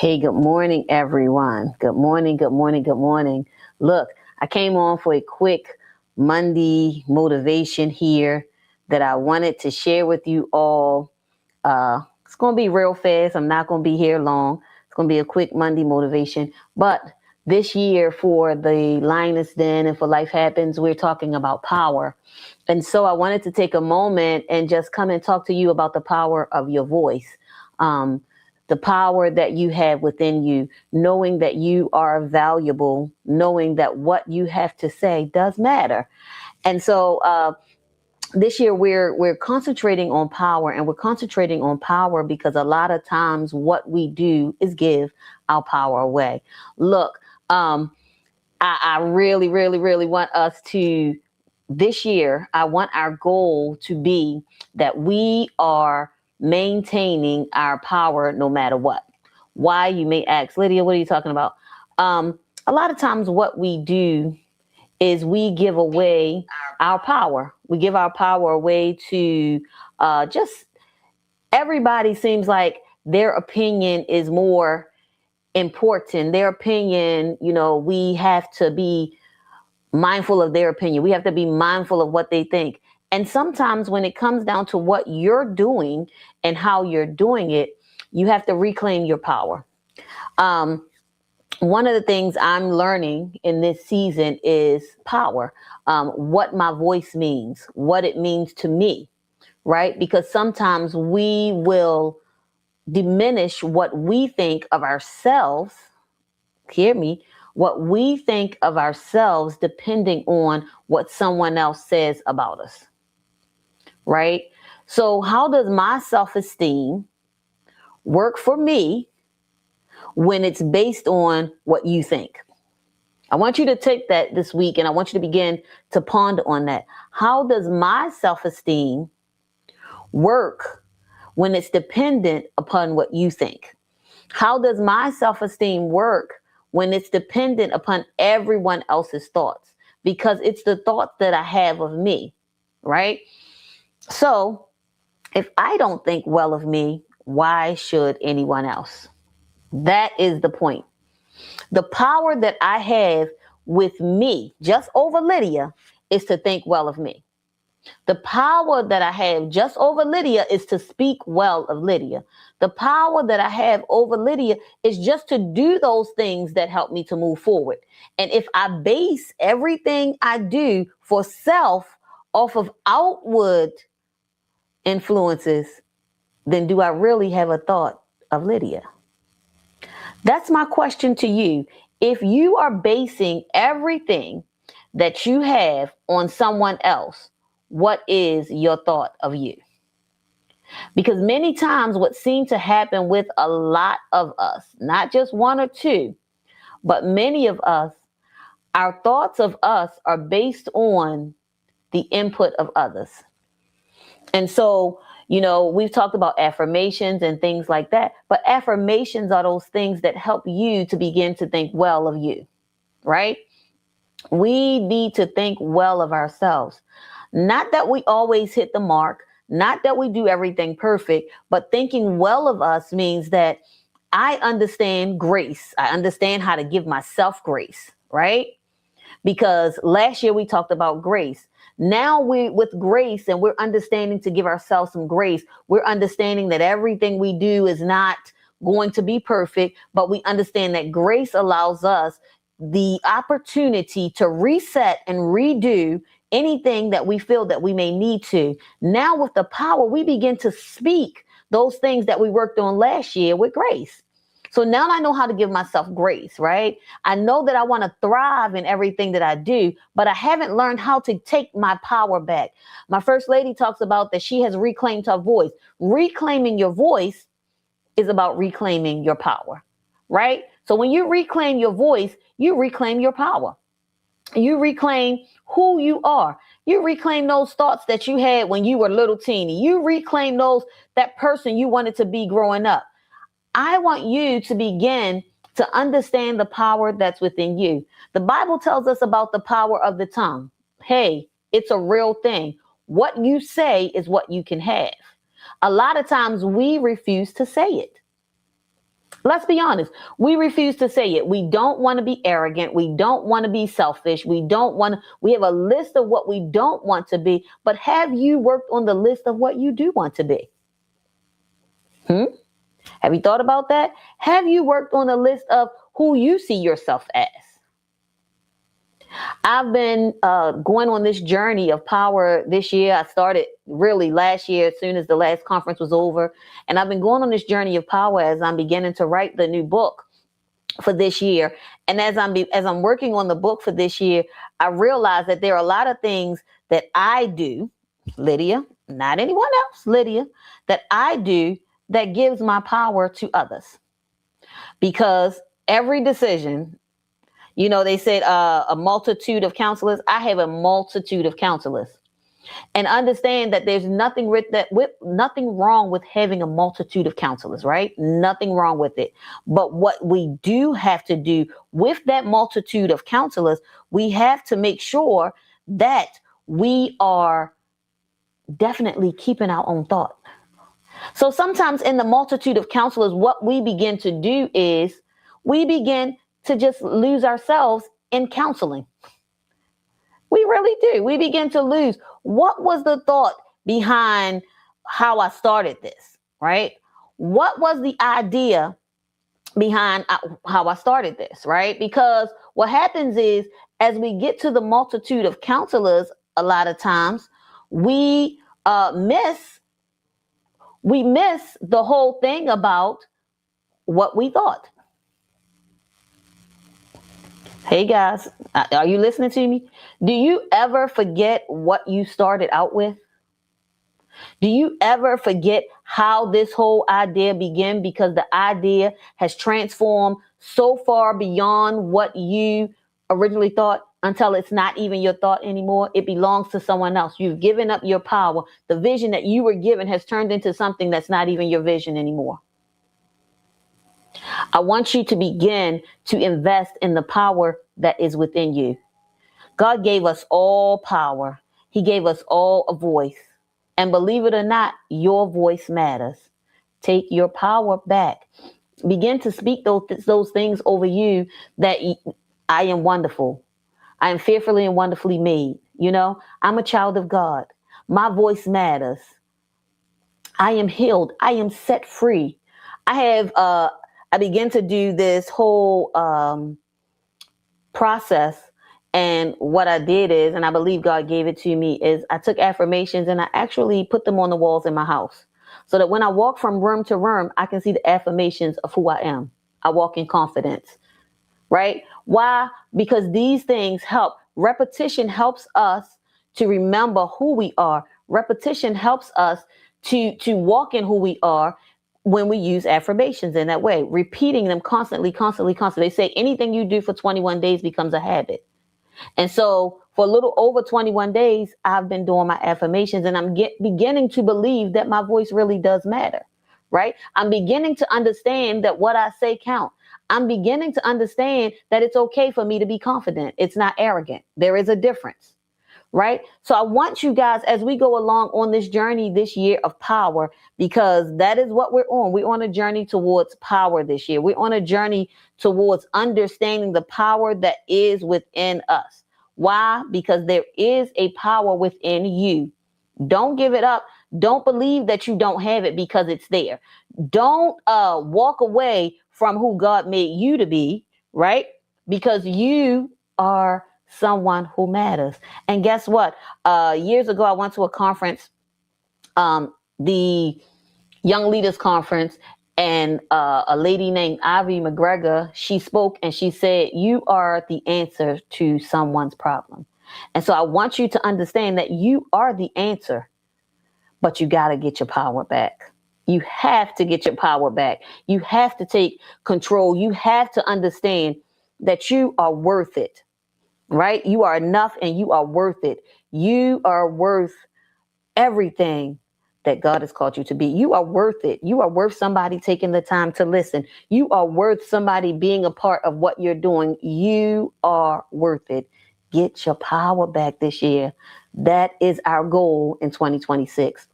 Hey, good morning, everyone. Good morning, good morning, good morning. Look, I came on for a quick Monday motivation here that I wanted to share with you all. It's going to be real fast. I'm not going to be here long. It's going to be a quick Monday motivation. But this year for the Lioness Den and for Life Happens, we're talking about power. And so I wanted to take a moment and just come and talk to you about the power of your voice. Um, the power that you have within you, knowing that you are valuable, knowing that what you have to say does matter. And so this year we're concentrating on power, and we're concentrating on power because a lot of times what we do is give our power away. Look, I really, really, really want us to this year, I want our goal to be that we are maintaining our power no matter what. Why, you may ask, Lydia, what are you talking about? A lot of times, what we do is we give away our power. We give our power away to just everybody seems like their opinion is more important. Their opinion, we have to be mindful of their opinion. We have to be mindful of what they think. And sometimes when it comes down to what you're doing and how you're doing it, you have to reclaim your power. One of the things I'm learning in this season is power, what my voice means, what it means to me, right? Because sometimes we will diminish what we think of ourselves. Hear me, what we think of ourselves depending on what someone else says about us, right? So, how does my self esteem work for me when it's based on what you think? I want you to take that this week and I want you to begin to ponder on that. How does my self esteem work when it's dependent upon what you think? How does my self esteem work when it's dependent upon everyone else's thoughts? Because it's the thoughts that I have of me, right? So if I don't think well of me, why should anyone else? That is the point. The power that I have with me, just over Lydia, is to think well of me. The power that I have just over Lydia is to speak well of Lydia. The power that I have over Lydia is just to do those things that help me to move forward. And if I base everything I do for self off of outward influences, then do I really have a thought of Lydia? That's my question to you. If you are basing everything that you have on someone else, what is your thought of you? Because many times what seems to happen with a lot of us, not just one or two, but many of us, our thoughts of us are based on the input of others. And so, we've talked about affirmations and things like that, but affirmations are those things that help you to begin to think well of you, right? We need to think well of ourselves. Not that we always hit the mark, not that we do everything perfect, but thinking well of us means that I understand grace. I understand how to give myself grace, right? Because last year we talked about grace. Now we with grace, and we're understanding to give ourselves some grace. We're understanding that everything we do is not going to be perfect, but we understand that grace allows us the opportunity to reset and redo anything that we feel that we may need to. Now with the power, we begin to speak those things that we worked on last year with grace. So now I know how to give myself grace, right? I know that I want to thrive in everything that I do, but I haven't learned how to take my power back. My first lady talks about that she has reclaimed her voice. Reclaiming your voice is about reclaiming your power, right? So when you reclaim your voice, you reclaim your power. You reclaim who you are. You reclaim those thoughts that you had when you were little teeny. You reclaim that person you wanted to be growing up. I want you to begin to understand the power that's within you. The Bible tells us about the power of the tongue. Hey, it's a real thing. What you say is what you can have. A lot of times we refuse to say it. Let's be honest. We refuse to say it. We don't want to be arrogant. We don't want to be selfish. We have a list of what we don't want to be, but have you worked on the list of what you do want to be? Have you thought about that? Have you worked on the list of who you see yourself as? I've been going on this journey of power this year. I started really last year as soon as the last conference was over. And I've been going on this journey of power as I'm beginning to write the new book for this year. And as I'm working on the book for this year, I realize that there are a lot of things that I do, Lydia, not anyone else, Lydia, that I do that gives my power to others. Because every decision, they said a multitude of counselors. I have a multitude of counselors, and understand that there's nothing wrong with having a multitude of counselors, right? Nothing wrong with it. But what we do have to do with that multitude of counselors, we have to make sure that we are definitely keeping our own thought. So sometimes in the multitude of counselors, what we begin to do is we begin to just lose ourselves in counseling. We really do. We begin to lose. What was the thought behind how I started this, right? What was the idea behind how I started this, right? Because what happens is, as we get to the multitude of counselors, a lot of times we miss the whole thing about what we thought. Hey guys, are you listening to me? Do you ever forget what you started out with? Do you ever forget how this whole idea began? Because the idea has transformed so far beyond what you originally thought until it's not even your thought anymore. It belongs to someone else. You've given up your power. The vision that you were given has turned into something that's not even your vision anymore. I want you to begin to invest in the power that is within you. God gave us all power. He gave us all a voice. And believe it or not, your voice matters. Take your power back. Begin to speak those things over you, that I am wonderful. I am fearfully and wonderfully made. I'm a child of God. My voice matters. I am healed. I am set free. I began to do this whole process. And what I did is, and I believe God gave it to me, is I took affirmations and I actually put them on the walls in my house, so that when I walk from room to room, I can see the affirmations of who I am. I walk in confidence, right? Why? Because these things help. Repetition helps us to remember who we are. Repetition helps us to walk in who we are when we use affirmations in that way, repeating them constantly. They say anything you do for 21 days becomes a habit. And so for a little over 21 days, I've been doing my affirmations, and I'm beginning to believe that my voice really does matter, right? I'm beginning to understand that what I say counts. I'm beginning to understand that it's okay for me to be confident. It's not arrogant. There is a difference, right? So I want you guys, as we go along on this journey this year of power, because that is what we're on. We're on a journey towards power this year. We're on a journey towards understanding the power that is within us. Why? Because there is a power within you. Don't give it up. Don't believe that you don't have it because it's there. Don't walk away from who God made you to be, right? Because you are someone who matters. And guess what? Years ago, I went to a conference, the Young Leaders Conference, and a lady named Ivy McGregor, she spoke and she said, you are the answer to someone's problem. And so I want you to understand that you are the answer, but you got to get your power back. You have to get your power back. You have to take control. You have to understand that you are worth it, right? You are enough and you are worth it. You are worth everything that God has called you to be. You are worth it. You are worth somebody taking the time to listen. You are worth somebody being a part of what you're doing. You are worth it. Get your power back this year. That is our goal in 2026.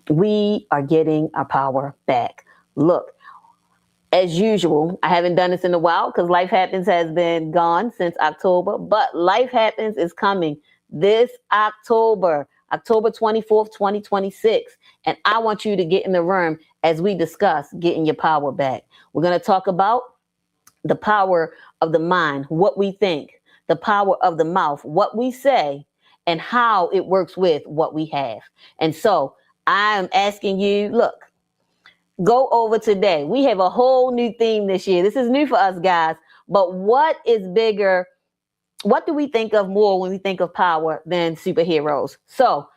We are getting our power back. Look, As usual, I haven't done this in a while because Life Happens has been gone since October, but Life Happens is coming this October, October 24th, 2026. And I want you to get in the room as we discuss getting your power back. We're going to talk about the power of the mind, what we think, the power of the mouth, what we say, and how it works with what we have. And so I am asking you, look, go over today. We have a whole new theme this year. This is new for us, guys. But what is bigger? What do we think of more when we think of power than superheroes? So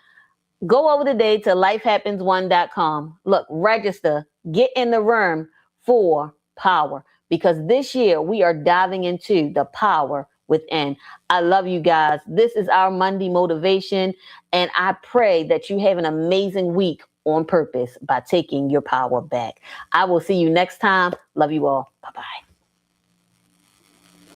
go over today to lifehappens1.com. Look, register, get in the room for power, because this year we are diving into the power within. I love you guys. This is our Monday motivation, and I pray that you have an amazing week on purpose by taking your power back. I will see you next time. Love you all. Bye-bye.